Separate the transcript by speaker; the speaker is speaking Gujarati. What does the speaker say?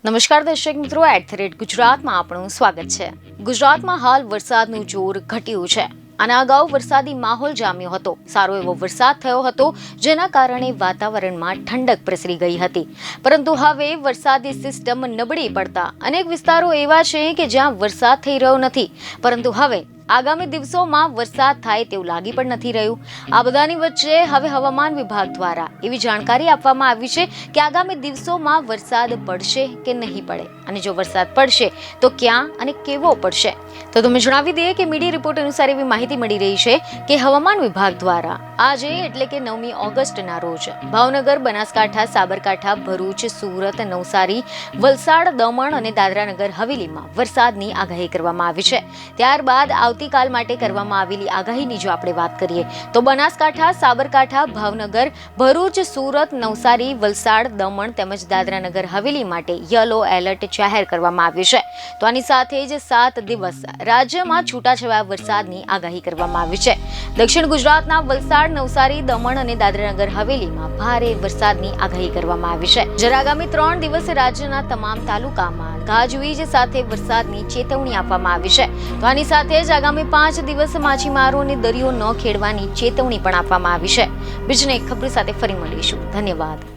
Speaker 1: નમસ્કાર દર્શક મિત્રો, @ગુજરાતમાં આપણું સ્વાગત છે। ગુજરાતમાં હાલ વરસાદનું જોર ઘટ્યું છે અને અગાઉ વરસાદી માહોલ જામ્યો હતો। સારો એવો વરસાદ થયો હતો, જેના કારણે વાતાવરણમાં ઠંડક પ્રસરી ગઈ હતી। પરંતુ હવે વરસાદી સિસ્ટમ નબળી પડતા અનેક વિસ્તારો એવા છે કે જ્યાં વરસાદ થઈ રહ્યો નથી, પરંતુ હવે આગામી દિવસોમાં વરસાદ થાય તેવું લાગી પણ નથી રહ્યું। આ બધાની વચ્ચે હવે હવામાન વિભાગ દ્વારા એવી જાણકારી આપવામાં આવી છે કે આગામી દિવસોમાં વરસાદ પડશે કે નહીં પડે, અને જો વરસાદ પડશે તો ક્યાં અને કેવો પડશે। તો તમે જણાવી દઈએ કે મીડિયા રિપોર્ટ અનુસાર એવી માહિતી મળી રહી છે કે હવામાન વિભાગ દ્વારા આજે એટલે કે 9મી ઓગસ્ટના રોજ ભાવનગર, બનાસકાંઠા, સાબરકાંઠા, ભરૂચ, સુરત, નવસારી, વલસાડ, દમણ અને દાદરાનગર હવેલીમાં વરસાદની આગાહી કરવામાં આવી છે। ત્યારબાદ આવતીકાલ માટે કરવામાં આવેલી આગાહીની જો આપણે વાત કરીએ તો બનાસકાંઠા, સાબરકાંઠા, ભાવનગર, ભરૂચ, સુરત, નવસારી, વલસાડ, દમણ તેમજ દાદરાનગર હવેલી માટે યલો એલર્ટ જાહેર કરવામાં આવ્યું છે। તો આની સાથે જ 7 દિવસ રાજ્યમાં છૂટાછવાયા વરસાદની આગાહી કરવામાં આવી છે। દક્ષિણ ગુજરાતના વલસાડ, નવસારી, દમણ અને દાદરાનગર હવેલીમાં ભારે વરસાદની આગાહી કરવામાં આવી છે। જ્યારે આગામી 3 દિવસ રાજ્યના તમામ તાલુકામાં ગાજવીજ સાથે વરસાદની ચેતવણી આપવામાં આવી છે। તો આની સાથે જ આગામી 5 દિવસ માછીમારોને દરિયો ન ખેડવાની ચેતવણી પણ આપવામાં આવી છે। બીજને એક ખબર સાથે ફરી મળીશું। ધન્યવાદ।